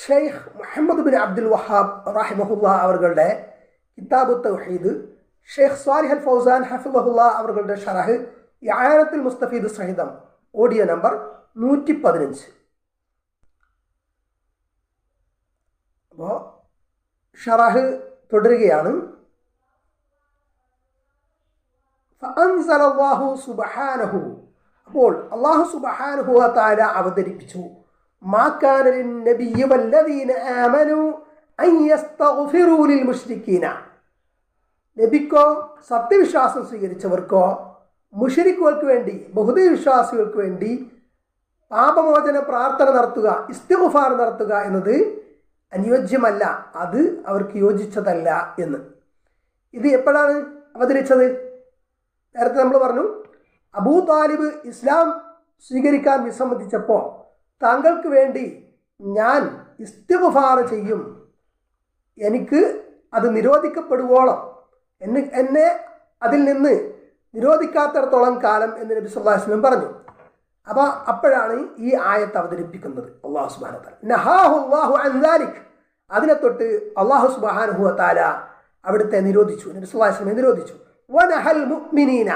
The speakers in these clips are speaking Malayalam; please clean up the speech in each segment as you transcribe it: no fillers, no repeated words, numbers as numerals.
ഷെയ്ഖ് മുഹമ്മദ് ബിൻ അബ്ദുൽ വഹാബ് റഹിമഹുല്ലാ അവരുടെ കിതാബു തൗഹീദ്, ഷെയ്ഖ് സ്വാലിഹ് അൽ ഫൗസാൻ ഹഫിളഹുല്ലാ അവരുടെ ഷറഹ് ഇആനത്തുൽ മുസ്തഫീദ് സഹിതം ഓഡിയോ നമ്പർ 115. അപ്പോൾ ഷറഹ് തുടരുകയാണ്. ഫഅൻസലല്ലാഹു സുബ്ഹാനഹു, അപ്പോൾ അല്ലാഹു സുബ്ഹാനഹു വ തആല അവതരിപ്പിച്ചു, മാ കാന ലിന്നബിയ്യി വല്ലദീന ആമനൂ അൻ യസ്തഗ്ഫിറൂ ലിൽ മുശ്രിക്കീന, നബിക്കോ സത്യവിശ്വാസം സ്വീകരിച്ചവർക്കോ മുശ്രിക്കുകൾക്ക് വേണ്ടി, ബഹുദൈവ വിശ്വാസികൾക്ക് വേണ്ടി പാപമോചന പ്രാർത്ഥന നടത്തുക, ഇസ്തിഗ്ഫാർ നടത്തുക എന്നത് അനുയോജ്യമല്ല, അത് അവർക്ക് യോജിച്ചതല്ല എന്ന്. ഇത് എപ്പോഴാണ് അവതരിച്ചത്? നേരത്തെ നമ്മൾ പറഞ്ഞു, അബൂ താലിബ് ഇസ്ലാം സ്വീകരിക്കാൻ വിസമ്മതിച്ചപ്പോൾ താങ്കൾക്ക് വേണ്ടി ഞാൻ ഇസ്തിഗ്ഫാർ ചെയ്യും, എനിക്ക് അത് നിരോധിക്കപ്പെടുവോളം, എന്നെ അതിൽ നിന്ന് നിരോധിക്കാത്തിടത്തോളം കാലം എന്ന് നബി സല്ലല്ലാഹു അലൈഹി വസല്ലം പറഞ്ഞു. അപ്പോൾ അപ്പോഴാണ് ഈ ആയത്ത് അവതരിപ്പിക്കുന്നത്. അല്ലാഹു സുബ്ഹാനഹു വ തആല നഹാഹു അല്ലാഹു അൻ ദാലിക്, അതിനെ തൊട്ട് അല്ലാഹു സുബ്ഹാനഹു വ തആല അവിടുത്തെ നിരോധിച്ചു, നബി സല്ലല്ലാഹു അലൈഹി വസല്ലം നിരോധിച്ചു. വനഹൽ മുഅ്മിനീന,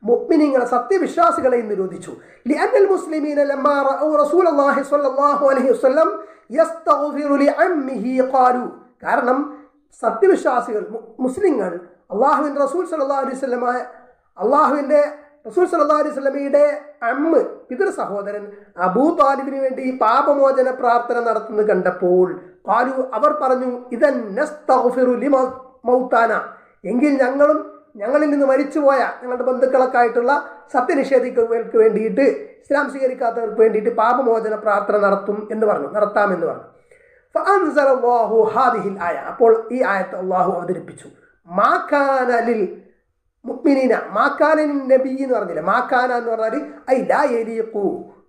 മുഅ്മിനീങ്ങളെ സത്യവിശ്വാസികളെയും നിരോധിച്ചു. ലിഅന്നൽ മുസ്ലിമീന ലമ്മാ റഅൂ റസൂലുള്ളാഹി സ്വല്ലല്ലാഹു അലൈഹി വസല്ലം യസ്തഗ്ഫിറു ലിഅമ്മിഹി ഖാലു, കാരണം സത്യവിശ്വാസികൾ മുസ്ലിങ്ങൾ അല്ലാഹുവിൻ്റെ റസൂൽ സല്ലല്ലാഹു അലൈഹി വസല്ലം, അള്ളാഹുവിൻ്റെ റസൂൽ സല്ലല്ലാഹു അലൈഹി വസല്ലമയുടെ അമ്മ, പിതൃ സഹോദരൻ അബൂ താലിബിന് വേണ്ടി പാപമോചന പ്രാർത്ഥന നടത്തുന്നത് കണ്ടപ്പോൾ ഖാലു, അവർ പറഞ്ഞു, ഇദൻ നസ്തഗ്ഫിറു ലിമൗതാന, എങ്കിൽ ഞങ്ങളിൽ നിന്ന് മരിച്ചുപോയ ഞങ്ങളുടെ ബന്ധുക്കളൊക്കെ ആയിട്ടുള്ള സത്യനിഷേധികൾക്ക് വേണ്ടിയിട്ട്, ഇസ്ലാം സ്വീകരിക്കാത്തവർക്ക് വേണ്ടിയിട്ട് പാപമോചന പ്രാർത്ഥന നടത്താമെന്ന് പറഞ്ഞു. ഫഅൻസലല്ലാഹു ഹാദിഹിൽ ആയ, അപ്പോൾ ഈ ആയത്ത് അള്ളാഹു അവതരിപ്പിച്ചു. മാ കാന ലിൽ മുഅ്മിനീന, മാക്കാനൻ നബി എന്ന് പറഞ്ഞില്ല, മാക്കാന എന്ന് പറഞ്ഞാൽ ഐ ലാ യലീഖു,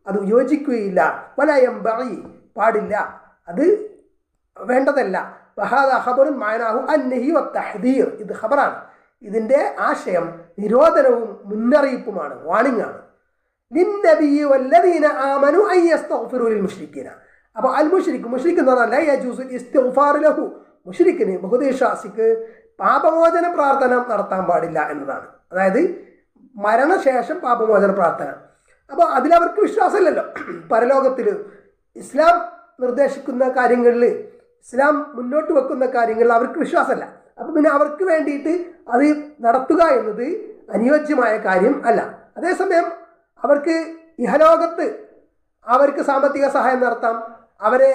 അത് യോജിക്കുകയില്ല, വലാ യംബഗി, പാടില്ല, അത് വേണ്ടതല്ല. വഹാദാ ഖബറുൻ മഅനാഹു അന്നഹി വത്തഹ്ദീർ, ഇത് ഖബറാണ്, ഇതിൻ്റെ ആശയം നിരോധനവും മുന്നറിയിപ്പുമാണ്, വാണിംഗ് ആണ്. ലിന്നബിയ്യി വല്ലദീന ആമനു അൻ യസ്തഗ്ഫിറൂ ലിൽ മുശ്രിക്കീന, അപ്പോൾ അൽ മുശ്രിക്ക് എന്ന് പറഞ്ഞാൽ ലാ യജൂസുൽ ഇസ്തിഗ്ഫാർ ലഹു, മുശ്രിക്കിന്, ബഹുദൈവവിശ്വാസിക്ക് പാപമോചന പ്രാർത്ഥന നടത്താൻ പാടില്ല എന്നതാണ്. അതായത് മരണശേഷം പാപമോചന പ്രാർത്ഥന. അപ്പോൾ അതിലവർക്ക് വിശ്വാസമില്ലല്ലോ. പരലോകത്തിൽ ഇസ്ലാം നിർദ്ദേശിക്കുന്ന കാര്യങ്ങളിൽ, ഇസ്ലാം മുന്നോട്ട് വെക്കുന്ന കാര്യങ്ങളിൽ അവർക്ക് വിശ്വാസമല്ല. അപ്പം പിന്നെ അവർക്ക് വേണ്ടിയിട്ട് അത് നടത്തുക എന്നത് അനുയോജ്യമായ കാര്യം അല്ല. അതേസമയം അവർക്ക് ഇഹലോകത്ത് അവർക്ക് സാമ്പത്തിക സഹായം നടത്താം, അവരെ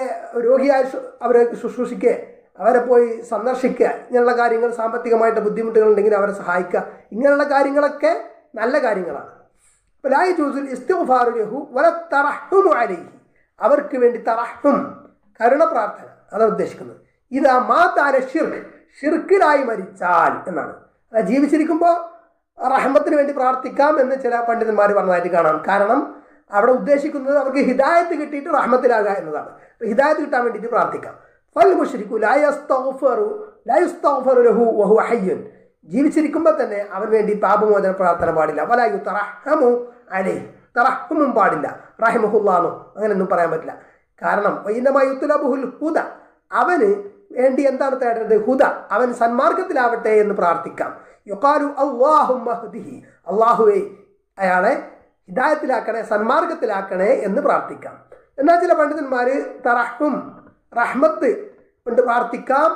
രോഗിയായി അവരെ ശുശ്രൂഷിക്കുക, അവരെ പോയി സന്ദർശിക്കുക, ഇങ്ങനെയുള്ള കാര്യങ്ങൾ, സാമ്പത്തികമായിട്ട് ബുദ്ധിമുട്ടുകളുണ്ടെങ്കിൽ അവരെ സഹായിക്കുക, ഇങ്ങനെയുള്ള കാര്യങ്ങളൊക്കെ നല്ല കാര്യങ്ങളാണ്. അപ്പോൾ ലാ യജൂസുൽ ഇസ്തിഗ്ഫാറു ലഹു വല തറഹ്ഹുമു അലൈഹി, അവർക്ക് വേണ്ടി തറഹ്ഹും, കരുണ പ്രാർത്ഥന, അതാണ് ഉദ്ദേശിക്കുന്നത്. ഇതാ മാത അല ശിർക്ക്, ഷിർക്കിലായി മരിച്ചാൽ എന്നാണ്. അതായത് ജീവിച്ചിരിക്കുമ്പോൾ റഹ്മത്തിന് വേണ്ടി പ്രാർത്ഥിക്കാം എന്ന് ചില പണ്ഡിതന്മാർ പറഞ്ഞതായിട്ട് കാണാം. കാരണം അവിടെ ഉദ്ദേശിക്കുന്നത് അവർക്ക് ഹിദായത്ത് കിട്ടിയിട്ട് റഹ്മത്തിലാകുക എന്നതാണ്. ഹിദായത്ത് കിട്ടാൻ വേണ്ടിയിട്ട് പ്രാർത്ഥിക്കാം. ഫൽ മുശ്രിക്കു ലാ യസ്തഗ്ഫിറു ലഹു വഹുവ ഹയ്യുൻ, ജീവിച്ചിരിക്കുമ്പോൾ തന്നെ അവന് വേണ്ടി പാപമോചന പ്രാർത്ഥന പാടില്ല. വലാ യുതറഹ്ഹമു അലൈഹി, തറഹ്ഹുമും പാടില്ല, റഹിമഹുല്ലാഹു അങ്ങനെയൊന്നും പറയാൻ പറ്റില്ല. കാരണം വഇന്നമാ യുത്ലബുൽ ഹുദ, അവന് വേണ്ടി എന്താണ് തേടേണ്ടത്? ഹുദ, അവൻ സന്മാർഗത്തിലാവട്ടെ എന്ന് പ്രാർത്ഥിക്കാം. യുഖാലു അല്ലാഹുമ്മ ഹ്ദിഹി, അല്ലാഹുവേ അയാളെ ഹിദായത്തിലാക്കണേ, സന്മാർഗത്തിലാക്കണേ എന്ന് പ്രാർത്ഥിക്കാം. എന്നാൽ ചില പണ്ഡിതന്മാർ തറഹ്ഹും, റഹ്മത്ത് കൊണ്ട് പ്രാർത്ഥിക്കാം,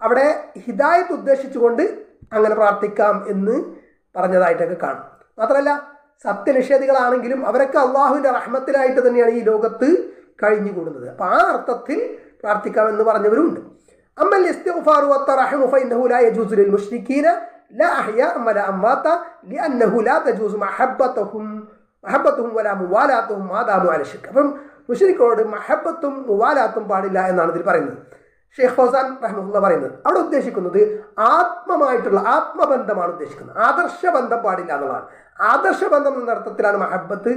അവിടെ ഹിദായത്ത് ഉദ്ദേശിച്ചുകൊണ്ട് അങ്ങനെ പ്രാർത്ഥിക്കാം എന്ന് പറഞ്ഞതായിട്ടൊക്കെ കാണും. മാത്രമല്ല സത്യനിഷേധികളാണെങ്കിലും അവരൊക്കെ അള്ളാഹുവിൻ്റെ റഹ്മത്തിലായിട്ട് തന്നെയാണ് ഈ ലോകത്ത് കഴിഞ്ഞുകൂടുന്നത്. അപ്പോൾ ആ അർത്ഥത്തിൽ പ്രാർത്ഥിക്കാമെന്ന് പറഞ്ഞവരുണ്ട്. അമ്മൽ ഇസ്തിഗ്ഫാറു വത്തറഹ്മു ഫഇന്നഹു ലാ യജൂസു ലിൽ മുശ്രിക്കീന ലാ അഹ്യാ വലാ അംവാത ലിഅന്നഹു ലാ തജൂസു മഹബ്ബത്തുഹും വലാ മുവാലാത്തുഹും മാ ദാമു അല ശിർക്ക്. അപ്പം മുശ്രിക്കോട് മഹബത്തും മുവാലാത്തും പാടില്ല എന്നാണ് ഇതിൽ പറയുന്നത്. ഷെയ്ഖ് ഫൗസാൻ റഹ്മത്തുള്ളാഹി പറയുന്നത് അവിടെ ഉദ്ദേശിക്കുന്നത് ആത്മമായിട്ടുള്ള ആത്മബന്ധമാണ് ഉദ്ദേശിക്കുന്നത്, ആദർശബന്ധം പാടില്ല എന്നുള്ളതാണ്. ആദർശബന്ധം എന്ന അർത്ഥത്തിലാണ് മഹബത്ത്,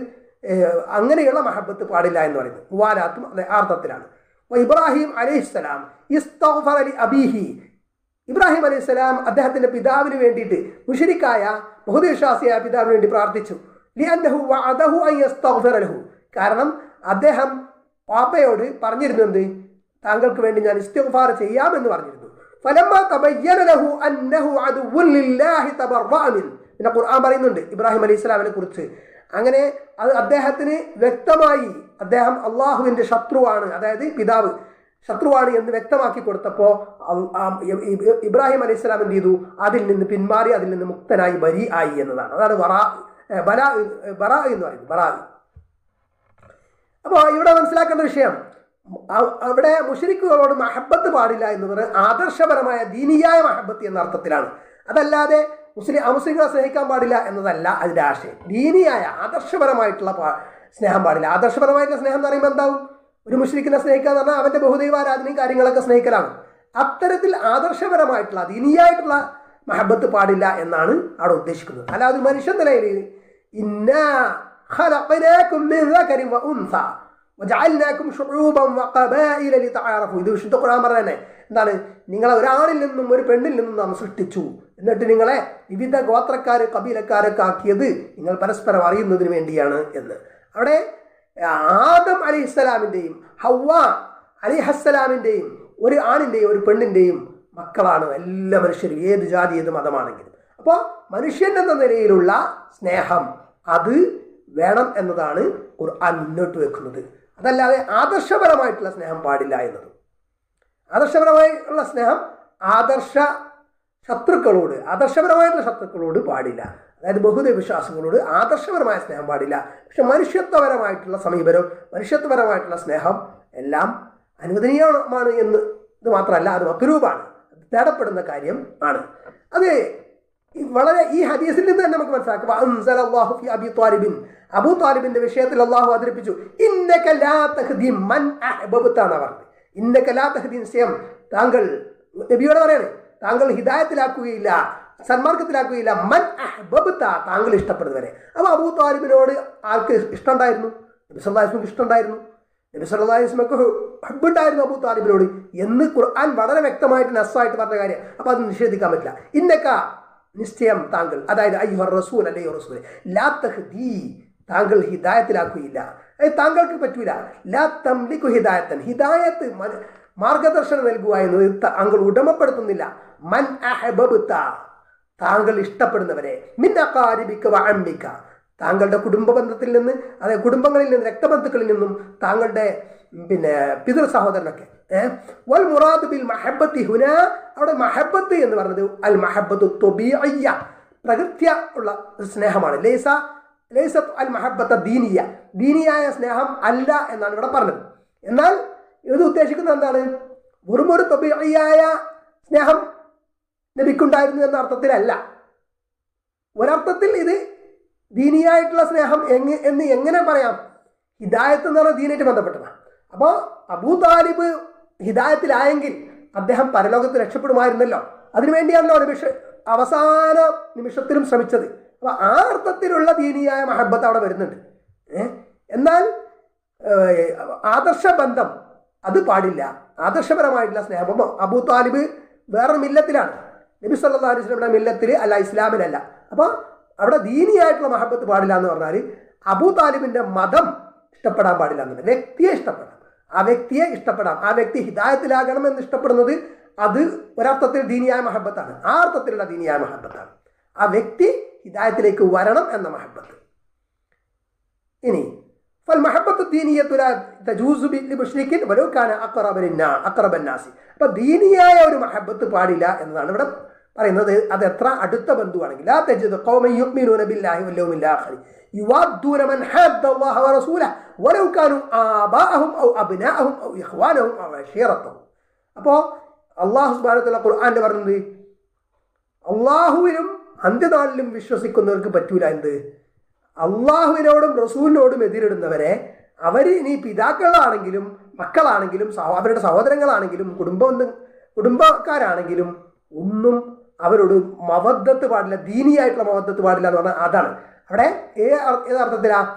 അങ്ങനെയുള്ള മഹബത്ത് പാടില്ല എന്ന് പറയുന്നത്. മുവാലാത്തും അതെ അർത്ഥത്തിലാണ്. ഇബ്രാഹിം അലൈഹിസ്സലാം ഇസ്തഗ്ഫറ ലി അബീഹി, ഇബ്രാഹിം അലൈഹിസ്സലാം അദ്ദേഹത്തിൻ്റെ പിതാവിന് വേണ്ടിയിട്ട്, മുശ്രിക്കായ ബഹുദൈവവിശ്വാസിയായ പിതാവിന് വേണ്ടി പ്രാർത്ഥിച്ചു. ലിഅന്നഹു വഅദഹു അൻ യസ്തഗ്ഫിറ ലഹു, കാരണം അദ്ദേഹം പാപ്പയോട് പറഞ്ഞിരുന്നത് താങ്കൾക്ക് വേണ്ടി ഞാൻ ഇസ്തിഗ്ഫാർ ചെയ്യാമെന്ന് പറഞ്ഞിരുന്നു. ഫലമ്മ തബയ്യന ലഹു അന്നഹു അദുവ്വുൻ ലില്ലാഹി തബറഅ മിൻ. പിന്നെ ഖുർആൻ പറയുന്നുണ്ട് ഇബ്രാഹിം അലൈഹി സ്വലാമിനെ കുറിച്ച്. അങ്ങനെ അത് അദ്ദേഹത്തിന് വ്യക്തമായി അദ്ദേഹം അള്ളാഹുവിൻ്റെ ശത്രുവാണ്, അതായത് പിതാവ് ശത്രുവാണ് എന്ന് വ്യക്തമാക്കി കൊടുത്തപ്പോൾ ഇബ്രാഹിം അലൈഹി സ്വലാം എന്ത് ചെയ്തു? അതിൽ നിന്ന് പിന്മാറി, അതിൽ നിന്ന് മുക്തനായി ബരി ആയി എന്നതാണ്. അതാണ് ബറാ എന്ന് പറയുന്നത്, ബറാ. അപ്പോൾ ഇവിടെ മനസ്സിലാക്കേണ്ട വിഷയം, അവിടെ മുശ്രിക്കുകളോട് മഹബത്ത് പാടില്ല എന്ന് പറയുന്നത് ആദർശപരമായ ദീനിയായ മഹബത്ത് എന്ന അർത്ഥത്തിലാണ്. അതല്ലാതെ അമുസ്ലിങ്ങളെ സ്നേഹിക്കാൻ പാടില്ല എന്നതല്ല അതിൻ്റെ ആശയം. ദീനിയായ ആദർശപരമായിട്ടുള്ള സ്നേഹം പാടില്ല. ആദർശപരമായിട്ടുള്ള സ്നേഹം എന്ന് പറയുമ്പോൾ എന്താവും? ഒരു മുശ്രിക്കിനെ സ്നേഹിക്കുക എന്ന് പറഞ്ഞാൽ അവൻ്റെ ബഹുദൈവാരാധനയും കാര്യങ്ങളൊക്കെ സ്നേഹിക്കലാണ്. അത്തരത്തിൽ ആദർശപരമായിട്ടുള്ള ദീനിയായിട്ടുള്ള മഹബത്ത് പാടില്ല എന്നാണ് അവിടെ ഉദ്ദേശിക്കുന്നത്. അല്ലാതെ മനുഷ്യ നിലയിൽ ഇന്നാ ഖലഖനാകും മിൻ ദകരി വ ഉൻസ വജഅൽനാകും ശുഊബൻ വഖബായില ലിതഅറഫു. ഇത് വിശുദ്ധ ഖുർആൻ പറയുന്നത് എന്താണ്? നിങ്ങളെ ഒരാണിൽ നിന്നും ഒരു പെണ്ണിൽ നിന്നും നാം സൃഷ്ടിച്ചു, എന്നിട്ട് നിങ്ങളെ വിവിധ ഗോത്രക്കാർ കബീലക്കാരൊക്കെ ആക്കിയത് നിങ്ങൾ പരസ്പരം അറിയുന്നതിന് വേണ്ടിയാണ് എന്ന്. അവിടെ ആദം അലൈഹിസ്സലാമിൻ്റെയും ഹവ്വ അലൈഹിസ്സലാമിൻ്റെയും ഒരു ആണിൻ്റെയും ഒരു പെണ്ണിൻ്റെയും മക്കളാണ് എല്ലാ മനുഷ്യരും, ഏത് ജാതി ഏത് മതമാണെങ്കിലും. അപ്പോൾ മനുഷ്യൻ എന്ന നിലയിലുള്ള സ്നേഹം അത് വേണം എന്നതാണ് ഖുർആൻ മുന്നോട്ട് വെക്കുന്നത്. അതല്ലാതെ ആദർശപരമായിട്ടുള്ള സ്നേഹം പാടില്ല എന്നത്. ആദർശപരമായിട്ടുള്ള സ്നേഹം ആദർശപരമായിട്ടുള്ള ശത്രുക്കളോട് പാടില്ല. അതായത് ബഹുദൈവ വിശ്വാസികളോട് ആദർശപരമായ സ്നേഹം പാടില്ല. പക്ഷെ മനുഷ്യത്വപരമായിട്ടുള്ള സമീപനം, മനുഷ്യത്വപരമായിട്ടുള്ള സ്നേഹം എല്ലാം അനുവദനീയമാണ് എന്ന് ഇത് മാത്രമല്ല, അത് മത്റൂബാണ്, തേടപ്പെടുന്ന കാര്യം ആണ്. അത് വളരെ ഈ ഹദീസിൽ നിന്ന് തന്നെ നമുക്ക് മനസ്സിലാക്കാം. അൻസലല്ലാഹു ഫി അബീ ത്വാലിബിൻ, അബൂ ത്വാലിബിന്റെ വിഷയത്തിൽ അള്ളാഹു അവതരിപ്പിച്ചു ഇന്നക ലാ തഹ്ദി മൻ അഹ്ബബ്ത എന്നാണ് പറഞ്ഞത്. ഇന്നക ലാ തഹ്ദി, നിശ്ചയം താങ്കൾ, നബിയോട് പറയാണ്, താങ്കൾ ഹിദായത്തിലാക്കുകയില്ല, സന്മാർഗത്തിലാക്കുകയില്ല, മൻ അഹ്ബബ്ത, താങ്കൾ ഇഷ്ടപ്പെടുന്നവരെ. അപ്പോൾ അബൂ ത്വാലിബിനോട് ആർക്ക് ഇഷ്ടമുണ്ടായിരുന്നു? നബി സല്ലല്ലാഹു അലൈഹി വസല്ലം ഇഷ്ടമുണ്ടായിരുന്നു. നബി സല്ലല്ലാഹു അലൈഹി വസല്ലമക്ക് ഹബ്ബുണ്ടായിരുന്നു അബൂ ത്വാലിബിനോട് എന്ന് ഖുർആൻ വളരെ വ്യക്തമായിട്ട് നസ്സായിട്ട് പറഞ്ഞ കാര്യം. അപ്പോൾ അത് നിഷേധിക്കാൻ പറ്റില്ല. ഇന്നക, നിശ്ചയം താങ്കൾ, അതായത് അയ്യുഹർ റസൂൽ, അല്ലയോ റസൂൽ, ലാ തഹ്ദി, താങ്കൾ ഹിദായത്തിലാക്കുകയില്ല, താങ്കൾക്ക് പറ്റൂല. ലാ തംലികു ഹിദായത്തൻ, ഹിദായത്ത് മാർഗദർശനം നൽകുക എന്നത് താങ്കൾ ഉടമപ്പെടുത്തുന്നില്ല. മൻ അഹ്ബബ്ത, താങ്കൾ ഇഷ്ടപ്പെടുന്നവരെ, മിൻ അഖാരിബിക വ അമ്മിക, താങ്കളുടെ കുടുംബ ബന്ധത്തിൽ നിന്ന്, അതായത് കുടുംബങ്ങളിൽ നിന്ന്, രക്തബന്ധുക്കളിൽ നിന്നും, താങ്കളുടെ പിതൃ സഹോദരനൊക്കെ. വൽ മുറാദ് ബിൽ മഹബ്ബത്തി ഹുന, അവിടെ മഹബ്ബത്ത് എന്ന് പറഞ്ഞത് അൽ മഹബ്ബത്തു ത്വബീഇയ്യ, പ്രകൃത്യ ഉള്ള സ്നേഹമാണ്. ലൈസത്ത് അൽ മഹബ്ബത്ത ദീനിയ, ദീനിയായ സ്നേഹം അല്ല എന്നാണ് ഇവിടെ പറഞ്ഞത്. എന്നാൽ ഇത് ഉദ്ദേശിക്കുന്നത് എന്താണ്? വെറുമൊരു ത്വബീഇയ്യായ സ്നേഹം നബിക്കുണ്ടായിരുന്നു എന്ന അർത്ഥത്തിലല്ല. ഒരർത്ഥത്തിൽ ഇത് ദീനിയായിട്ടുള്ള സ്നേഹം എന്ന് എങ്ങനെ പറയാം? ഹിദായത്ത് എന്ന് പറഞ്ഞാൽ ദീനായിട്ട് ബന്ധപ്പെട്ടതാണ്. അപ്പോൾ അബൂ താലിബ് ഹിദായത്തിലായെങ്കിൽ അദ്ദേഹം പരലോകത്ത് രക്ഷപ്പെടുമായിരുന്നല്ലോ. അതിനുവേണ്ടിയാണല്ലോ അവസാന നിമിഷത്തിലും ശ്രമിച്ചത്. അപ്പോൾ ആ അർത്ഥത്തിലുള്ള ദീനിയായ മഹബ്ബത്ത് അവിടെ വരുന്നുണ്ട്. എന്നാൽ ആദർശ ബന്ധം അത് പാടില്ല. ആദർശപരമായിട്ടുള്ള സ്നേഹം. അബൂ താലിബ് വേറൊരു മില്ലത്തിലാണ്, നബി സല്ലല്ലാഹു അലൈഹി വസല്ലമയുടെ മില്ലത്തിൽ അല്ല, ഇസ്ലാമിലല്ല. അപ്പോൾ അവിടെ ദീനിയായിട്ടുള്ള മഹബ്ബത്ത് പാടില്ല എന്ന് പറഞ്ഞാൽ അബൂ താലിബിൻ്റെ മതം ഇഷ്ടപ്പെടാൻ പാടില്ല എന്നുണ്ട്. വ്യക്തിയെ ഇഷ്ടപ്പെടാം, ആ വ്യക്തിയെ ഇഷ്ടപ്പെടാം. ആ വ്യക്തി ഹിദായത്തിലാകണം എന്ന് ഇഷ്ടപ്പെടുന്നത് അത് ഒരർത്ഥത്തിൽ ദീനിയായ മഹബ്ബത്താണ്, ആ അർത്ഥത്തിലുള്ള ദീനിയായ മഹബ്ബത്താണ്. ആ വ്യക്തി ഹിദായത്തിലേക്ക് വരണം എന്ന മഹബ്ബത്ത്. ഇനി ഫൽമഹബ്ബത്തു ദീനിയ്യത്തു ലാ തജൂസു ലിമുശ്രിക്കിൻ വലൗ കാന അഖറബൻ നാസി. അപ്പോൾ ദീനിയായ ഒരു മഹബ്ബത്ത് പാടില്ല എന്നതാണ് ഇവിടെ പറയുന്നത്. അത് എത്ര അടുത്ത ബന്ധുവാണെങ്കിൽ, ലാ തജിദു ഖൗമൻ യുഅ്മിനൂന ബില്ലാഹി വൽ യൗമിൽ ആഖിർ യുവദ്ദൂന മൻ ഹദ്ദ അല്ലാഹ വറസൂലഹു വലൗ കാനൂ ആബാഅഹും ഔ അബ്നാഅഹും ഔ ഇഖ്വാനഹും ഔ അശീറത്തഹും. അപ്പോൾ അല്ലാഹു സുബ്ഹാനഹു വ തആല ഖുർആനിൽ പറയുന്നത് അള്ളാഹുവിനും അന്ത്യനാളിലും വിശ്വസിക്കുന്നവർക്ക് പറ്റൂല എന്ത്? അള്ളാഹുവിനോടും റസൂലിനോടും എതിരിടുന്നവരെ, അവർ ഇനി പിതാക്കളാണെങ്കിലും മക്കളാണെങ്കിലും അവരുടെ സഹോദരങ്ങളാണെങ്കിലും കുടുംബക്കാരാണെങ്കിലും ഒന്നും അവരോട് മവദ്ദത്ത് പാടില്ല, ദീനിയായിട്ടുള്ള മവദ്ദത്ത് പാടില്ല എന്ന് പറഞ്ഞാൽ അതാണ്. അവിടെ ഏതർത്ഥത്തിലാണ്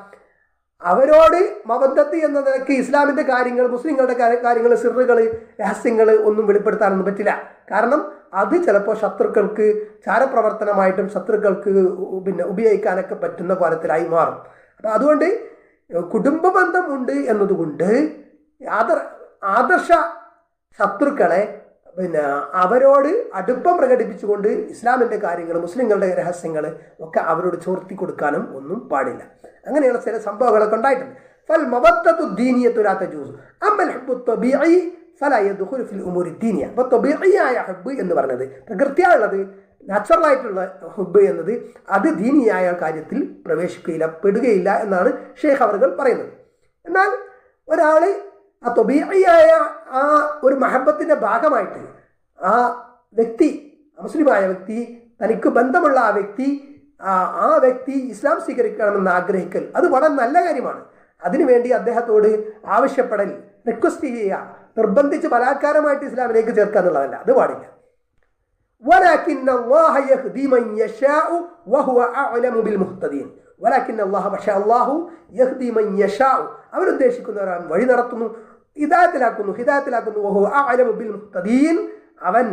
അവരോട് മവദ്ദത്ത് എന്ന നിലയ്ക്ക് ഇസ്ലാമിൻ്റെ കാര്യങ്ങൾ, മുസ്ലിങ്ങളുടെ കാര്യങ്ങൾ, സിറുകൾ, രഹസ്യങ്ങൾ ഒന്നും വെളിപ്പെടുത്താനൊന്നും പറ്റില്ല. കാരണം അത് ചിലപ്പോൾ ശത്രുക്കൾക്ക് ചാരപ്രവർത്തനമായിട്ടും ശത്രുക്കൾക്ക് ഉപയോഗിക്കാനൊക്കെ പറ്റുന്ന കോലത്തിലായി മാറും. അപ്പം അതുകൊണ്ട് കുടുംബ ബന്ധം ഉണ്ട് എന്നതുകൊണ്ട് ആദർശ ശത്രുക്കളെ അവരോട് അടുപ്പം പ്രകടിപ്പിച്ചുകൊണ്ട് ഇസ്ലാമിൻ്റെ കാര്യങ്ങൾ, മുസ്ലിങ്ങളുടെ രഹസ്യങ്ങൾ ഒക്കെ അവരോട് ചോർത്തി കൊടുക്കാനും ഒന്നും പാടില്ല. അങ്ങനെയുള്ള ചില സംഭവങ്ങളൊക്കെ ഉണ്ടായിട്ടുണ്ട്. ഫൽ മവദ്ദത്തു ദീനിയത്തു ലാ തജൂസ് അമ്മൽ ഹുബ്ബു തബീഇ ഫലാ യദ്ഖുലു ഫിൽ ഉമൂരി ദീനിയ. അപ്പോൾ തബീഇയായ ഹുബ്ബ് എന്ന് പറഞ്ഞത്, പ്രകൃതിയായുള്ളത്, നാച്ചുറലായിട്ടുള്ള ഹുബ്ബ് എന്നത് അത് ദീനിയായ കാര്യത്തിൽ പ്രവേശിക്കുകയില്ല, പെടുകയില്ല എന്നാണ് ഷെയ്ഖ് അവറുകൾ പറയുന്നത്. എന്നാൽ ഒരാൾ ആ തൊബീഇയായ ആ ഒരു മഹബത്തിൻ്റെ ഭാഗമായിട്ട് ആ വ്യക്തി, മുസ്ലിമായ വ്യക്തി, തനിക്ക് ബന്ധമുള്ള ആ വ്യക്തി ഇസ്ലാം സ്വീകരിക്കണമെന്ന് ആഗ്രഹിക്കൽ അത് വളരെ നല്ല കാര്യമാണ്. അതിനുവേണ്ടി അദ്ദേഹത്തോട് ആവശ്യപ്പെടൽ, റിക്വസ്റ്റ് ചെയ്യുക, നിർബന്ധിച്ച് ബലാത്കാരമായിട്ട് ഇസ്ലാമിലേക്ക് ചേർക്കുക എന്നുള്ളതല്ല, അത് പാടില്ല. ولكن الله يهدي من يشاء وهو أعلم بالمهتدين. ولكن الله പക്ഷേ അല്ലാഹു യഹ്ദി മൻ യശാഉ, അവൻ ഉദ്ദേശിക്കുന്നവരാൻ വഴി നടത്തുന്നു, ഹിദായത്തിലാക്കുന്നു. വഹുവ അഅലമു ബിൽ മുഹ്തദീൻ, അവൻ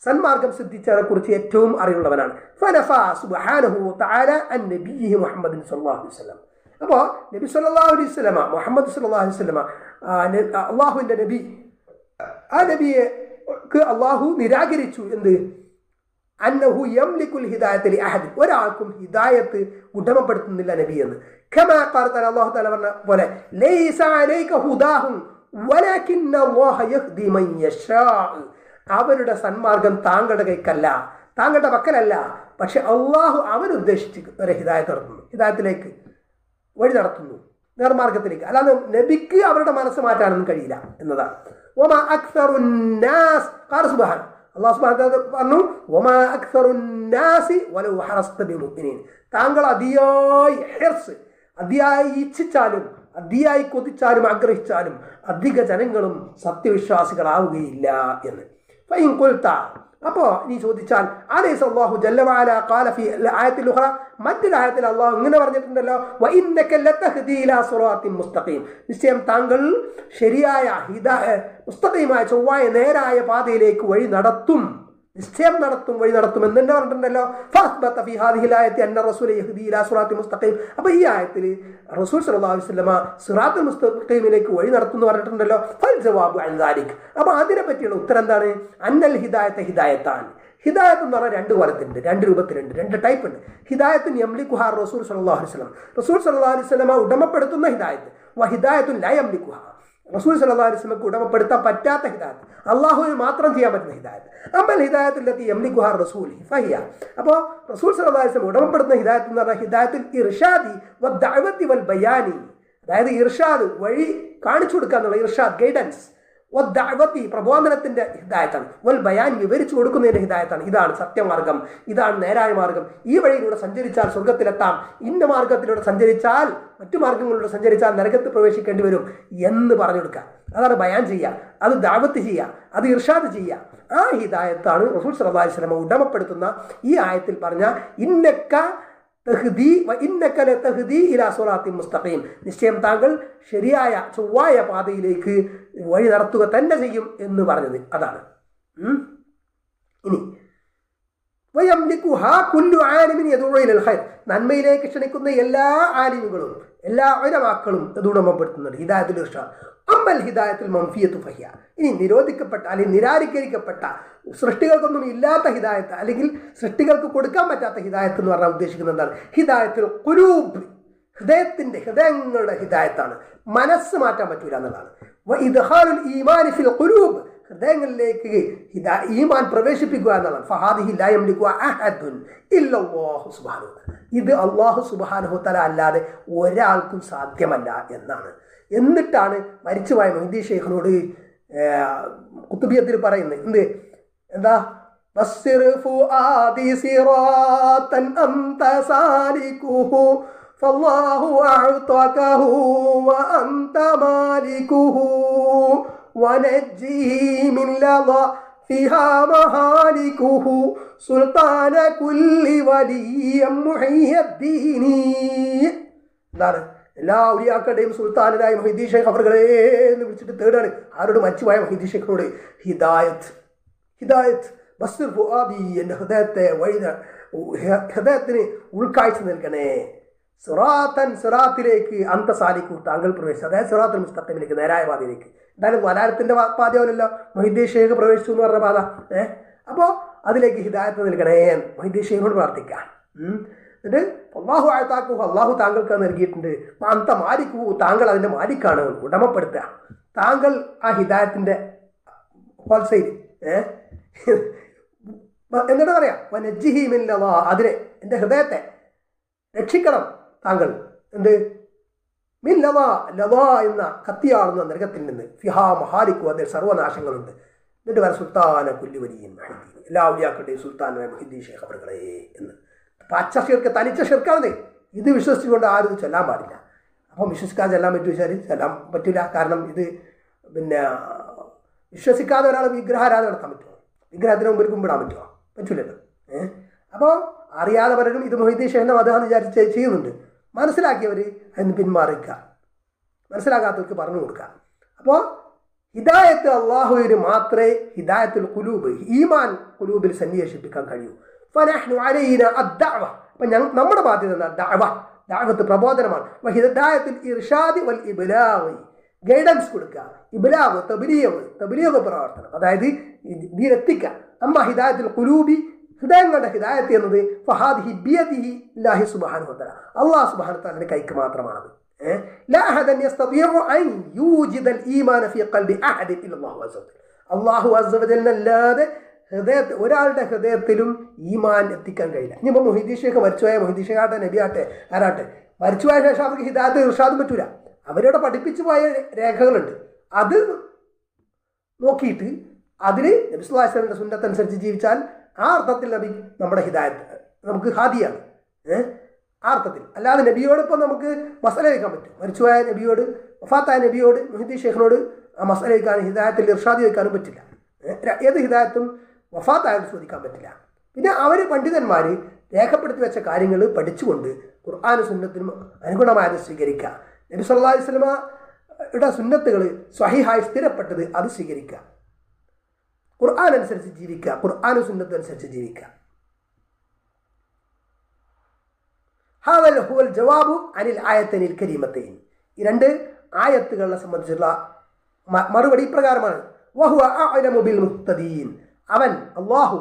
സന്മാർഗം സിദ്ധിച്ചവരെ കുറിച്ച് ഏറ്റവും അറിവുള്ളവനാണ്. ഫനഫാ സുബ്ഹാനഹു വതആല അൻ നബിയ്യിഹി മുഹമ്മദിൻ സ്വല്ലല്ലാഹു അലൈഹി വസല്ലം. അപ്പോൾ നബി സല്ലല്ലാഹു അലൈഹി വസല്ലമ, മുഹമ്മദ് സല്ലല്ലാഹു അലൈഹി വസല്ലമ, അള്ളാഹുവിൻ്റെ നബി, ആ നബിയെ അള്ളാഹു നിരാകരിച്ചു. എന്ത്? അന്നഹു യംലികുൽ ഹിദായത ലി അഹദ്, ഒരാൾക്കും ഹിദായത്ത് ഉടമപ്പെടുത്തുന്നില്ല നബി എന്ന്. കമാ ഖാല തആല, അല്ലാഹു തആല പറഞ്ഞ പോലെ, ലൈസ അലൈക ഹുദാഹും വലകിന്ന അല്ലാഹ യഹ്ദി മൻ യശാ, അവരുടെ സന്മാർഗം താങ്കളുടെ കൈക്കല്ല, താങ്കളുടെ പക്കലല്ല, പക്ഷെ അള്ളാഹു അവൻ ഉദ്ദേശിച്ച് ഹിദായത്ത് നടത്തുന്നു, ഹിദായത്തിലേക്ക് വഴി നടത്തുന്നു, നേർമാർഗത്തിലേക്ക്. അല്ലാതെ നബിക്ക് അവരുടെ മനസ്സ് മാറ്റാനൊന്നും കഴിയില്ല എന്നതാണ്. വമാ അക്സറുൻ നാസ്, ഖാല സുബ്ഹാനഹു, അല്ലാഹു സുബ്ഹാനഹു വതആല പറഞ്ഞു, വമാ അക്സറുൻ നാസി വലൗ ഹറസ്ത ബിമുഅ്മിനീൻ, താങ്കൾ അതിയായി ഇച്ഛിച്ചാലും, അതിയായി കൊതിച്ചാലും, ആഗ്രഹിച്ചാലും അധിക ജനങ്ങളും സത്യവിശ്വാസികളാവുകയില്ല എന്ന്. ഫഇൻ ഖുൽത, അപ്പോൾ നീ ചോദിച്ചാൽ, അലൈസ അല്ലാഹു ജല്ല വഅല ഖാല ഫീ ആയത്തിൽ ഉഖറ, മറ്റൊരു ആയത്തിൽ അല്ലാഹു ഇങ്ങനെ പറഞ്ഞിട്ടുണ്ടല്ലോ, വഇന്നക ലതഹ്ദി ഇലാ സിറാത്തിൻ മുസ്തഖീം, നിശ്ചയം താങ്കൾ ശരിയായ മുസ്തഖീമായ ചൊവ്വായ നേരായ പാതയിലേക്ക് വഴി നടത്തും, നിശ്ചയം നടത്തും, വഴി നടത്തും എന്ന് തന്നെ പറഞ്ഞിട്ടുണ്ടല്ലോ. ഫഅസ്ബത ഫീ ഹാദിഹിൽ ആയത്തി അന്ന റസൂല യഹ്ദി ഇലാ സിറാത്തിൻ മുസ്തഖീം. അപ്പോൾ ഈ ആയത്തിൽ റസൂൽ സല്ലല്ലാഹു അലൈഹി വസല്ലമ സിറാത്തുൽ മുസ്തഖീമിലേക്ക് വഴി നടത്തുമെന്ന് പറഞ്ഞിട്ടുണ്ടല്ലോ. ഫൽ ജവാബു അൻ ദാലിക്, അപ്പോൾ അതിനെ പറ്റിയുള്ള ഉത്തരം എന്താണ്? അന്നൽ ഹിദായത്താൻ, ഹിദായത്ത് എന്ന് പറഞ്ഞാൽ രണ്ട് കൊലത്തിലുണ്ട്, രണ്ട് രൂപത്തിലുണ്ട്, രണ്ട് ടൈപ്പ് ഉണ്ട്. ഹിദായത്തുൻ യംലികുഹാ റസൂൽ സല്ലല്ലാഹു അലൈഹി വസല്ലം, റസൂൽ സല്ലല്ലാഹു അലൈഹി വസല്ലമ ഉടമപ്പെടുത്തുന്ന ഹിദായത്ത്. വ ഹിദായത്തുൻ ലാ യംലികുഹാ, റസൂൽ സല്ലല്ലാഹു അലൈഹി വസല്ലമക്ക് ഉടമപ്പെടുത്താൻ പറ്റാത്ത ഹിദായത്ത്, അള്ളാഹുവിന് മാത്രം ചെയ്യാൻ പറ്റുന്ന ഹിദായത്ത്. അമ്മൽ ഹിദായത്തുല്ലത്തി യംലികുഹാ റസൂൽ ഫഹിയ, അപ്പോൾ റസൂൽ സല്ലല്ലാഹു അലൈഹി വസല്ലം ഉടമപ്പെടുന്ന ഹിദായത്ത് എന്ന് പറഞ്ഞാൽ ഹിദായത്തുൽ ഇർഷാദി വദ്ദഅവതി വൽ ബയാനി, അതായത് ഇർഷാദ്, വഴി കാണിച്ചു കൊടുക്കുക എന്നുള്ള ഇർഷാദ്, ഗൈഡൻസ്. വദ്ദഅവതി, പ്രബോധനത്തിൻ്റെ ഹിദായത്താണ്. വൽ ബയാൻ, വിവരിച്ചു കൊടുക്കുന്നതിൻ്റെ ഹിദായത്താണ്. ഇതാണ് സത്യമാർഗം, ഇതാണ് നേരായ മാർഗം, ഈ വഴിയിലൂടെ സഞ്ചരിച്ചാൽ സ്വർഗത്തിലെത്താം, ഇന്ന മാർഗത്തിലൂടെ സഞ്ചരിച്ചാൽ, മറ്റു മാർഗങ്ങളിലൂടെ സഞ്ചരിച്ചാൽ നരകത്ത് പ്രവേശിക്കേണ്ടി വരും എന്ന് പറഞ്ഞു കൊടുക്കുക. അതാണ് ബയാൻ ചെയ്യുക, അത് ദഅവത്ത് ചെയ്യുക, അത് ഇർഷാദ് ചെയ്യുക. ആ ഹിദായത്താണ് റസൂൽ സല്ലല്ലാഹു അലൈഹി വസല്ലം ഉടമപ്പെടുത്തുന്ന ഈ ആയത്തിൽ പറഞ്ഞ ഇന്നക തഹ്ദി വ ഇന്നക ലതഹ്ദി ഇലാ സിറാത്തിൻ മുസ്തഖീം, നിശ്ചയം താങ്കൾ ശരിയായ ചൊവ്വായ പാതയിലേക്ക് വഴി നടത്തുക തന്നെ ചെയ്യും എന്ന് പറഞ്ഞത് അതാണ്. ഇനി വയംലികുഹാ കുല്ലു ആലിമിൻ യദഉ ഇലൽ ഖൈർ, നന്മയിലേക്ക് ക്ഷണിക്കുന്ന എല്ലാ ആലിമുകളും, എല്ലാ ഉലമാക്കളും ഇത് ഉടമപ്പെടുത്തുന്നുണ്ട് ഹിദായത്തുൽ ഇർഷാദ്. അമ്മൽ ഹിദായത്തുൽ മൻഫിയത്തു ഫഹിയ, ഇനി നിരോധിക്കപ്പെട്ട അല്ലെങ്കിൽ നിരാകരിക്കപ്പെട്ട, സൃഷ്ടികൾക്കൊന്നും ഇല്ലാത്ത ഹിദായത്ത്, അല്ലെങ്കിൽ സൃഷ്ടികൾക്ക് കൊടുക്കാൻ പറ്റാത്ത ഹിദായത്ത് എന്ന് പറഞ്ഞാൽ ഉദ്ദേശിക്കുന്നത് എന്താണ്? ഹിദായത്തുൽ ഖുലൂബ്, ഹൃദയങ്ങളുടെ ഹിദായത്താണ്, മനസ്സ് മാറ്റാൻ പറ്റൂല എന്നുള്ളതാണ്. വ ഇദ്ഖാലുൽ ഈമാനി ഫിൽ ഖുലൂബ്, ഹൃദയങ്ങളിലേക്ക് ഈമാൻ പ്രവേശിപ്പിക്കുക എന്നുള്ളതാണ്. ഫഹാദിഹി ലാ യംലികു അഹദുൻ ഇല്ലല്ലാഹു സുബ്ഹാനഹു വ തആല, ഇത് അല്ലാഹു സുബ്ഹാനഹു വ തആല അല്ലാതെ ഒരാൾക്കും സാധ്യമല്ല എന്നാണ്. എന്നിട്ടാണ് മരിച്ചുപോയ മൊഹീദ്ദീൻ ശൈഖിനോട് ഖുതുബിയത്തിൽ പറയുന്നത് എന്ത്? എന്താ? ബസ്സിർ ഫുആദി സിറാതൻ അൻത സാലികുഹു ഫല്ലാഹു അഅതകഹു വഅൻത മാലികുഹു വനജ്ജിഹി മിൻ ലളഫിഹാ മഹാലികുഹു സുൽത്താന കുല്ലി വലിയ്യം മുഹിയദ്ദീനി. എന്താണ്? എല്ലാ ഔലിയാക്കളുടെയും സുൽത്താനായ മൊഹീദ്ദീൻ ശൈഖ് അവറുകളെ എന്ന് വിളിച്ചിട്ട് തേടാണ്. ആരോട്? മരിച്ചുപോയ മൊഹീദ്ദീൻ ശൈഖിനോട് ഹിദായത്ത്, ഹിദായത്ത് ബസ്സിർ ഫുആദി, എൻ്റെ ഹൃദയത്തെ ഹൃദയത്തിന് ഉൾക്കാഴ്ച നൽകണേ. സിറാത്തൻ, സിറാത്തിലേക്ക്, അന്ത സാലിക്കു, താങ്കൾ പ്രവേശിച്ചു, അതായത് സിറാത്തുൽ മുസ്തഖീമിലേക്ക്, നേരായ പാതയിലേക്ക്. എന്തായാലും വലാലത്തിൻ്റെ പാതയാവില്ലല്ലോ മൊഹീദ്ദീൻ ഷെയ്ഖ് പ്രവേശിച്ചു എന്ന് പറഞ്ഞ പാത. അപ്പോൾ അതിലേക്ക് ഹിദായത്ത് നൽകണേ മൊഹീദ്ദീൻ ഷെയ്ഖിനോട് പ്രാർത്ഥിക്കാം. എന്നിട്ട് അള്ളാഹു ആയത്താക്കു, അള്ളാഹു താങ്കൾക്ക് നൽകിയിട്ടുണ്ട്, അന്ത മാലിക്കു, താങ്കൾ അതിൻ്റെ മാലിക്കാണ്, ഉടമപ്പെടുത്തുക. താങ്കൾ ആ ഹിദായത്തിൻ്റെ ഹോൾസെയിൽ എന്നിട്ട് പറയാം വനജ്ജിഹിമില്ലവാ, അതിനെ എൻ്റെ ഹൃദയത്തെ രക്ഷിക്കണം താങ്കൾ. എന്ത് മില്ലവാ ലവാ എന്ന കത്തിയാളുന്ന നരകത്തിൽ നിന്ന്, ഫിഹാ മഹാലിക്കു, അതിൽ സർവനാശങ്ങളുണ്ട്. എന്നിട്ട് വരെ സുൽത്താന കുല്ലുവലിയും എല്ലാ ഔലിയാക്കളുടെയും സുൽത്താനായ മൊഹീദ്ദീൻ ഷെയ്ഖ് അവർകളെ എന്ന്. പച്ച ഷിർക്ക്, തനിച്ച ഷിർക്കാണത്. ഇത് വിശ്വസിച്ചുകൊണ്ട് ആരും ചൊല്ലാൻ പാടില്ല. അപ്പം വിശ്വസിക്കാതെ ചെല്ലാൻ പറ്റുമോ വെച്ചാൽ ചെല്ലാൻ പറ്റില്ല. കാരണം ഇത് പിന്നെ വിശ്വസിക്കാതെ ഒരാൾ വിഗ്രഹാരാധന നടത്താൻ പറ്റുമോ? വിഗ്രഹത്തിന് മുമ്പിൽ കുമ്പിടാൻ പറ്റുമോ? പറ്റില്ലല്ലോ. അപ്പോൾ അറിയാതെ പലരും ഇത് മൊഹീദ്ദീൻ ഷെയ്ഖിൻ്റെ മതമാണെന്ന് വിചാരിച്ച് ചെയ്യുന്നുണ്ട്. മനസ്സിലാക്കിയവർ അതിന് പിന്മാറിക്കുക, മനസ്സിലാക്കാത്തവർക്ക് പറഞ്ഞു കൊടുക്കുക. അപ്പോൾ ഹിദായത്ത് അള്ളാഹുവിന് മാത്രമേ ഹിദായത്തുൽ ഖുലൂബ്, ഈമാൻ ഖുലൂബിൽ സന്നിവേശിപ്പിക്കാൻ കഴിയൂ. ഫനഹ്നു അലൈന അദ്ദഅവ, അപ്പം നമ്മുടെ ബാധ്യത എന്താണ്? ദഅവത്ത് പ്രബോധനമാണ്. ഹിദായത്തുൽ ഇർഷാദി വൽ ഇബ്ലാഗ്, ഗൈഡൻസ് കൊടുക്കുക. ഇബ്ലാഗ് തബ്ലീഗ് പ്രവർത്തനം, അതായത് ഇതിലെത്തിക്കുക. അമ്മ ഹിദായത്തുൽ ഖുലൂബി, ഹൃദയങ്ങളുടെ ഹിദായത്ത് എന്നത് ഫഹാദിഹി ബിയദിഹി ല്ലാഹി സുബ്ഹാനഹു വ തആല, അല്ലാഹു സുബ്ഹാനഹു വ തആലയുടെ കൈക്ക് മാത്രമാണത്. ലാ അഹദൻ യസ്തതിഉ അൻ യൂജിദൽ ഈമാന ഫീ ഖൽബി അഹദിൻ ഇല്ലല്ലാഹു അസ്സ വജൽ, അല്ലാഹു അസ്സ വജല്ലല്ലാതെ ഒരാളുടെ ഹൃദയത്തിലും ഈമാൻ എത്തിക്കാൻ കഴിയില്ല. ഇനിയിപ്പോൾ മൊഹീദ്ദീൻ ഷെയ്ഖ് മരിച്ചുപോയ മൊഹീദ്ദീൻ ഷെയ്ഖ് ആട്ടെ, നബി ആട്ടെ, ആരാട്ടെ, മരിച്ചുപോയ ശേഷം അവർക്ക് ഹിദായത്ത് ഇർഷാദും പറ്റൂല. അവരോട് പഠിപ്പിച്ചു പോയ രേഖകളുണ്ട്. അത് നോക്കിയിട്ട് അതിൽ നബി സല്ലല്ലാഹു അലൈഹി വസല്ലമയുടെ സുന്നത്തനുസരിച്ച് ജീവിച്ചാൽ ആ അർത്ഥത്തിൽ നബി നമ്മുടെ ഹിദായത്ത് നമുക്ക് ഹാദിയാണ്. ആ അർത്ഥത്തിൽ അല്ലാതെ നബിയോട് ഇപ്പോൾ നമുക്ക് മസല വയ്ക്കാൻ പറ്റും. മരിച്ചുപോയ നബിയോട്, വഫാത്തായ നബിയോട്, മൊഹീദ്ദീൻ ഷെയ്ഖിനോട് ആ മസല വയ്ക്കാനും ഹിദായത്തിൽ ഇർഷാദ് വയ്ക്കാനും പറ്റില്ല. ഏത് ഹിദായത്തും വഫാത്തായാലും ചോദിക്കാൻ പറ്റില്ല. പിന്നെ അവർ പണ്ഡിതന്മാർ രേഖപ്പെടുത്തി വെച്ച കാര്യങ്ങൾ പഠിച്ചുകൊണ്ട് ഖുർആനും സുന്നത്തിനും അനുഗുണമായത് സ്വീകരിക്കുക. നബി സല്ലല്ലാഹു അലൈഹി വസല്ലമയുടെ സുന്നത്തുകൾ സ്വഹീഹായി സ്ഥിരപ്പെട്ടത് അത് സ്വീകരിക്കുക. ഖുർആൻ അനുസരിച്ച് ജീവിക്കുക, ഖുർആനും സുന്നത്തും അനുസരിച്ച് ജീവിക്കുക. ഹാദൽ ഹുവൽ ജവാബു അനിൽ ആയത്തനിൽ കരീമത്തൈൻ, ഈ രണ്ട് ആയത്തുകളെ സംബന്ധിച്ചുള്ള മറുപടി ഇപ്രകാരമാണ്. വഹുവ അഅലമു ബിൽ മുഹ്തദീൻ, അവൻ അല്ലാഹു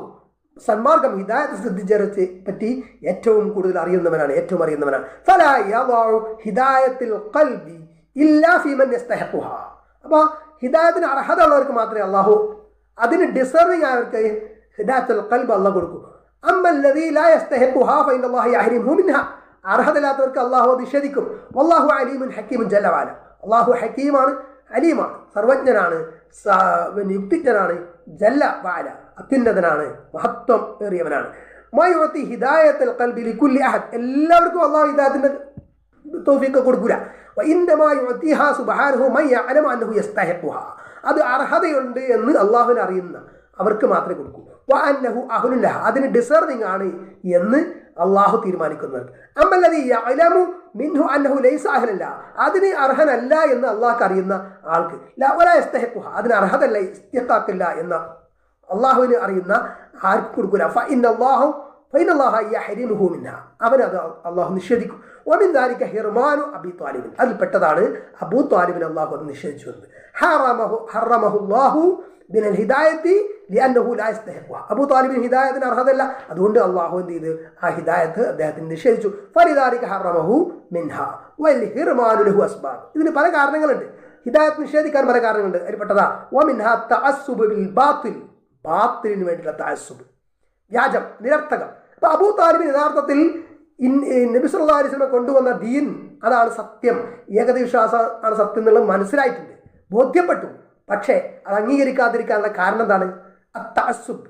സന്മാർഗം ഹിദായത്ത് സിദ്ധിച്ചവരെ പറ്റി ഏറ്റവും കൂടുതൽ അറിയുന്നവനാണ്, ഏറ്റവും അറിയുന്നവനാണ്. ഫലാ യദഉ ഹിദായത്തുൽ ഖൽബി ഇല്ലാ ഫീ മൻ യസ്തഹിഖുഹ, അപ്പോൾ ഹിദായത്തിന് അർഹത ഉള്ളവർക്ക് മാത്രമേ അല്ലാഹു, അതിന് ഡിസർവിംഗ് ആയവർക്ക് ഹിദായത്തുൽ ഖൽബ് അല്ലാഹു കൊടുക്കും. അമ്മല്ലദീ ലാ യസ്തഹിഖുഹ ഫഇന്നല്ലാഹ യഹ്രിമുഹു മിൻഹ, അർഹതയില്ലാത്തവർക്ക് അല്ലാഹു നിഷേധിക്കും. വല്ലാഹു അലീമുൻ ഹക്കീമുൻ ജല്ല വഅല, അല്ലാഹു ഹക്കീമാണ്, അലീമാണ്, സർവജ്ഞനാണ്, യുക്തിജ്ഞനാണ്, ജല്ല വഅല അത്യുന്നതനാണ്, മഹത്വം ഏറിയവനാണ്. മയുഅതി ഹിദായത്തുൽ ഖൽബി ലികുല്ലി അഹദ്, എല്ലാവർക്കും അല്ലാഹു ഹിദായത്തിന്റെ തൗഫീഖ് കൊടുക്കൂല. വഇന്നമാ യുഅതിഹാ സുബ്ഹാനഹു മൻ യഅലമു അന്നഹു യസ്തഹിഖുഹ, അത് അർഹതയുണ്ട് എന്ന് അല്ലാഹുവിനെ അറിയുന്ന അവർക്ക് മാത്രമേ കൊടുക്കൂ. വഅന്നഹു അഹ്ലുല്ലഹ, അതിന് ഡിസർവിംഗ് ആണ് എന്ന് അള്ളാഹു തീരുമാനിക്കുന്നവർക്ക്. അമ്മല്ലദീ യഅലമു മിൻഹു അന്നഹു ലൈസ അഹ്ലല്ല, അതിന് അർഹനല്ല എന്ന് അള്ളാഹ്ക്ക് അറിയുന്ന ആൾക്ക്, ലാ വലാ യസ്തഹിഖുഹ, അതിന് അർഹതല്ല, ഇസ്തിഖാഖില്ല എന്ന് അള്ളാഹുവിന് അറിയുന്ന ആർക്ക് കൊടുക്കൂല. ഫഇന്നല്ലാഹ യഹ്രിമുഹു മിൻഹ, അവനത് അള്ളാഹു നിഷേധിക്കും. വമിൻ ദാലിക ഹിർമാനു അബീ ത്വാലിബ്, അതിൽപ്പെട്ടതാണ് അബൂ ത്വാലിബിന് അള്ളാഹു അത് നിഷേധിച്ചു വന്നത്. ഹറമഹുല്ലാഹു ബിനൽ ഹിദായത്തി ലിഅന്നഹു ലാ യസ്തഹിഖുഹ, അബൂ ത്വാലിബിന് ഹിദായത്തിന് അർഹതല്ല, അതുകൊണ്ട് അള്ളാഹു എന്ത് ചെയ്ത് ആ ഹിദായത്ത് അദ്ദേഹത്തിന് നിഷേധിച്ചു. ഫലിദാലിക ഹറമഹു മിൻഹ വൽ ഹിർമാനു ലഹു അസ്ബാബ്, ഇതിന് പല കാരണങ്ങളുണ്ട്, ഹിദായത്ത് നിഷേധിക്കാൻ പല കാരണങ്ങളുണ്ട്. അതിൽപ്പെട്ടതാ വമിൻഹ തഅസ്സുബ് ബിൽ ബാത്തിൽ, ബാത്തിലിന് വേണ്ടിയുള്ള തഅസ്സുബ്, വ്യാജം, നിരർത്ഥകം. അപ്പോൾ അബൂ താലിബിന് യഥാർത്ഥത്തിൽ നബി സല്ലല്ലാഹു അലൈഹി വസല്ലം കൊണ്ടുവന്ന ദീൻ അതാണ് സത്യം, ഏകദൈവവിശ്വാസം ആണ് സത്യം എന്നുള്ളത് മനസ്സിലായിട്ടുണ്ട്, ബോധ്യപ്പെട്ടു. പക്ഷേ അത് അംഗീകരിക്കാതിരിക്കാനുള്ള കാരണം എന്താണ്? തഅസ്സുബ്,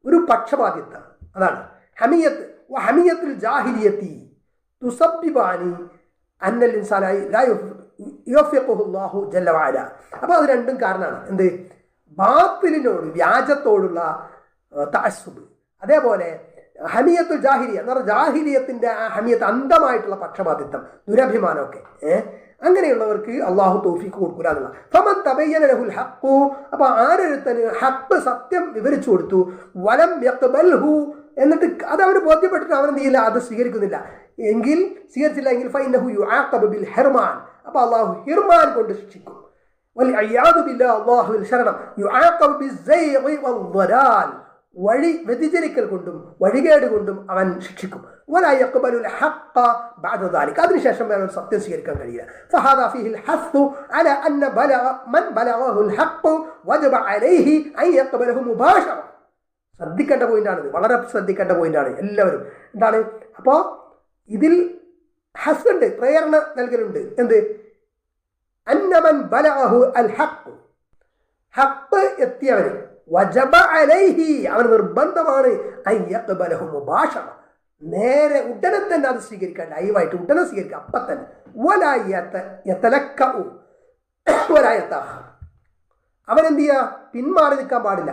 ഒരു പക്ഷപാതിത്വം, അതാണ് ഹമിയത്ത്. ഹമിയത്തുൽ ജാഹിലിയത്തി തുസബ്ബിബാനി അന്നൽ ഇൻസാന ലാ യുവഫിഖുഹു അല്ലാഹു ജല്ല വഅല. അപ്പോൾ അത് രണ്ടും കാരണമാണ്. എന്ത്? ബാത്തിലിനോട്, വ്യാജത്തോടുള്ള തഅസ്സുബ്, അതേപോലെ ഹമിയത്തുൽ ജാഹിലിയ എന്ന് പറഞ്ഞാൽ ജാഹിലിയത്തിൻ്റെ ആ ഹമിയത്ത്, അന്ധമായിട്ടുള്ള പക്ഷപാതിത്വം, ദുരഭിമാനമൊക്കെ. അങ്ങനെയുള്ളവർക്ക് അള്ളാഹു തൗഫീഖ് കൊടുക്കുക എന്നുള്ള. ഫമൻ തബയ്യന ലഹുൽ ഹഖ്ഖു, അപ്പോൾ ആരൊരുത്തന് ഹഖ് സത്യം വിവരിച്ചു കൊടുത്തു, വലം യഖ്ബൽഹു, എന്നിട്ട് അത് അവന് ബോധ്യപ്പെട്ടിട്ട് അവനെന്ത് ചെയ്യില്ല, അത് സ്വീകരിക്കുന്നില്ല സ്വീകരിച്ചില്ല എങ്കിൽ ഫഇന്നഹു യുആഖബു ബിൽ ഹിർമാൻ, അപ്പോൾ അള്ളാഹു ഹിർമാൻ കൊണ്ട് ശിക്ഷിക്കും. വൽഇയാദു ബില്ലാഹ്, അല്ലാഹുവിൽ ശരണം. യുആഖബു ബിസ്സൈഗി വദ്ദലാൽ, വഴി വ്യതിചലിക്കൽ കൊണ്ടും വഴികേട് കൊണ്ടും അവൻ ശിക്ഷിക്കും. വലാ യഖ്ബലുൽ ഹഖ്ഖ ബഅദ ദാലിക, അതിനുശേഷം അവൻ സത്യം സ്വീകരിക്കാൻ കഴിയില്ല. ഫഹാദാ ഫീഹിൽ ഹസ്സു അലാ അന്ന മൻ ബലഗഹുൽ ഹഖ് വജബ അലൈഹി അൻ യഖ്ബലഹു മുബാശറ. ശ്രദ്ധിക്കേണ്ട പോയിന്റാണിത്, വളരെ ശ്രദ്ധിക്കേണ്ട പോയിന്റാണ് എല്ലാവരും. എന്താണ് അപ്പോൾ ഇതിൽ ഹസ് ഉണ്ട്, പ്രേരണ നൽകലുണ്ട്. എന്ത്? അന്നമൻ ബലഗഹു അൽ ഹഖ്, ഹഖ് എത്തിയവന് വജബ അലൈഹി, അവൻ നിർബന്ധമാണ് അൻ യഖ്ബലഹു മുബാശറ, നേരെ ഉടനെ തന്നെ അത് സ്വീകരിക്കാൻ, ലൈവായിട്ട് ഉടനെ സ്വീകരിക്കുക, അപ്പം തന്നെ. വലാ യതലക്കഉ വലാ യതഅഖർ, അവൻ എന്ത് ചെയ്യുക? പിന്മാറി നിൽക്കാൻ പാടില്ല.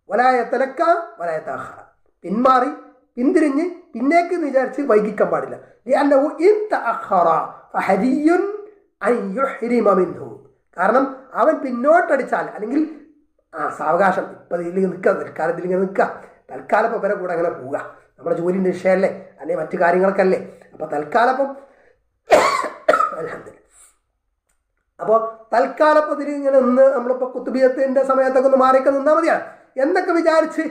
വലാ യതലക്ക വലാ യതഅഖർ, പിന്മാറി പിന്തിരിഞ്ഞ് പിന്നേക്ക് വിചാരിച്ച് വൈകിക്കാൻ പാടില്ല. ലിഅന്നഹു ഇൻ തഅഖറ ഫഹരിയുൻ അൻ യുഹ്രിമ മിൻഹു, കാരണം അവൻ പിന്നോട്ടടിച്ചാൽ, അല്ലെങ്കിൽ സാവകാശം ഇപ്പം ഇതിൽ നിൽക്കുക, തൽക്കാലത്തിൽ ഇങ്ങനെ നിൽക്കുക, തൽക്കാലം ഇപ്പം ഇവരെ കൂടെ അങ്ങനെ പോവുക, നമ്മുടെ ജോലിൻ്റെ വിഷയമല്ലേ, അല്ലെങ്കിൽ മറ്റു കാര്യങ്ങൾക്കല്ലേ. അപ്പോൾ തൽക്കാലപ്പം അപ്പോൾ തൽക്കാലപ്പം ഇതിൽ ഇങ്ങനെ നിന്ന് നമ്മളിപ്പോൾ കുത്തുബിയത്തിൻ്റെ സമയത്തൊക്കെ ഒന്ന് മാറിയൊക്കെ നിന്നാൽ മതിയാണ് എന്നൊക്കെ വിചാരിച്ച്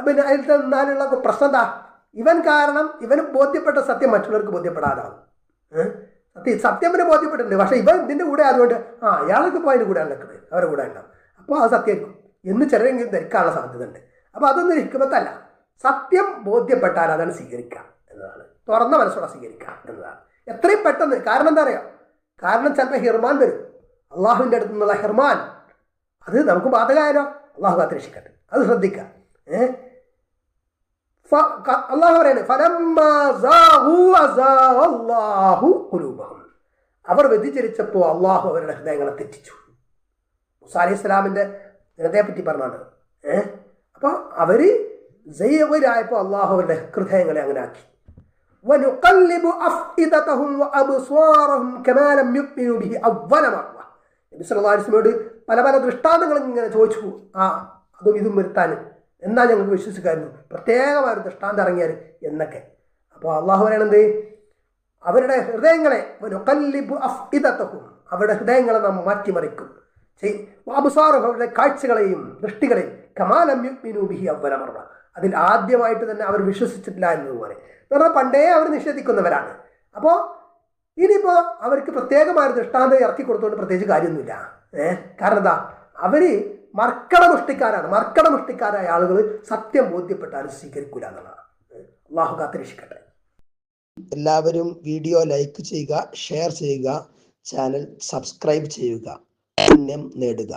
പിന്നെ അതിൽ നിന്നാലുള്ള പ്രശ്നം എന്താ? ഇവൻ കാരണം ഇവന് ബോധ്യപ്പെട്ട സത്യം മറ്റുള്ളവർക്ക് ബോധ്യപ്പെടാതാവും. സത്യം പിന്നെ ബോധ്യപ്പെട്ടിട്ടുണ്ട്, പക്ഷേ ഇവൻ ഇതിൻ്റെ കൂടെ അതുകൊണ്ട് അയാൾക്ക് ഇപ്പോൾ അതിൻ്റെ കൂടെ നിൽക്കുന്നത്, അവരുടെ കൂടെ ഉണ്ടാവും. അപ്പോൾ അത് സത്യമായിരിക്കും എന്ന് ചിലരെങ്കിലും ധരിക്കാനുള്ള സാധ്യത ഉണ്ട്. അപ്പോൾ അതൊന്നും ഹിക്മത്തല്ല. സത്യം ബോധ്യപ്പെട്ടാൽ അതാണ് സ്വീകരിക്കുക എന്നതാണ്, തുറന്ന മനസ്സോടെ സ്വീകരിക്കുക എന്നതാണ് എത്രയും പെട്ടെന്ന്. കാരണം എന്താ പറയുക? കാരണം ചിലപ്പോൾ ഹിർമാൻ വരും, അള്ളാഹുവിൻ്റെ അടുത്ത് നിന്നുള്ള ഹിർമാൻ, അത് നമുക്ക് ബാധകമായാലോ. അള്ളാഹു കാത്തിരക്ഷിക്കട്ടെ, അത് ശ്രദ്ധിക്കുക. അള്ളാഹു പറയുന്നത് അവർ വ്യതിചരിച്ചപ്പോൾ അള്ളാഹു അവരുടെ ഹൃദയങ്ങളെ തെറ്റിച്ചു. മൂസാ അലൈഹി സ്വലാമിൻ്റെ ജനതയെ പറ്റി പറഞ്ഞാണ്. അപ്പോൾ അവർ സയ്യിറായപ്പോൾ അള്ളാഹു അവരുടെ ഹൃദയങ്ങളെ അങ്ങനെ ആക്കി. വനുഖല്ലിബു അഫ്ഇദതഹും വഅബ്സാറഹും കമാ ലം യുഅ്മിനു ബിഹി അവ്വല മർറ. നബി സല്ലല്ലാഹു അലൈഹി വസല്ലമയോട് പല പല ദൃഷ്ടാന്തങ്ങളും ഇങ്ങനെ ചോദിച്ചു, അതും ഇതും വരുത്താൻ എന്നാ ഞങ്ങൾക്ക് വിശ്വസിക്കായിരുന്നു, പ്രത്യേകമായൊരു ദൃഷ്ടാന്തം ഇറങ്ങിയാൽ എന്നൊക്കെ. അപ്പോൾ അള്ളാഹു പറയണത് അവരുടെ ഹൃദയങ്ങളെ വനുഖല്ലിബു അഫ്ഇദതഹും, അവരുടെ ഹൃദയങ്ങളെ നാം മാറ്റിമറിക്കും, അബ്സാറഹും അവരുടെ കാഴ്ചകളെയും ദൃഷ്ടികളെയും കമാ ലം യുഅ്മിനു ബിഹി അവ്വല മർറ, അതിൽ ആദ്യമായിട്ട് തന്നെ അവർ വിശ്വസിച്ചിട്ടില്ല എന്നതുപോലെ. കാരണം പണ്ടേ അവർ നിഷേധിക്കുന്നവരാണ്. അപ്പോൾ ഇനിയിപ്പോൾ അവർക്ക് പ്രത്യേകമായ ദൃഷ്ടാന്തം ഇറക്കി കൊടുത്തുകൊണ്ട് പ്രത്യേകിച്ച് കാര്യമൊന്നുമില്ല. കാരണം എന്താ? അവർ മർക്കടമുഷ്ടിക്കാരായ ആളുകൾ സത്യം ബോധ്യപ്പെട്ടാലും സ്വീകരിക്കൂല എന്നുള്ളതാണ്. അള്ളാഹു കാത്തിരക്ഷിക്കട്ടെ. എല്ലാവരും വീഡിയോ ലൈക്ക് ചെയ്യുക, ഷെയർ ചെയ്യുക, ചാനൽ സബ്സ്ക്രൈബ് ചെയ്യുക, പുണ്യം നേടുക.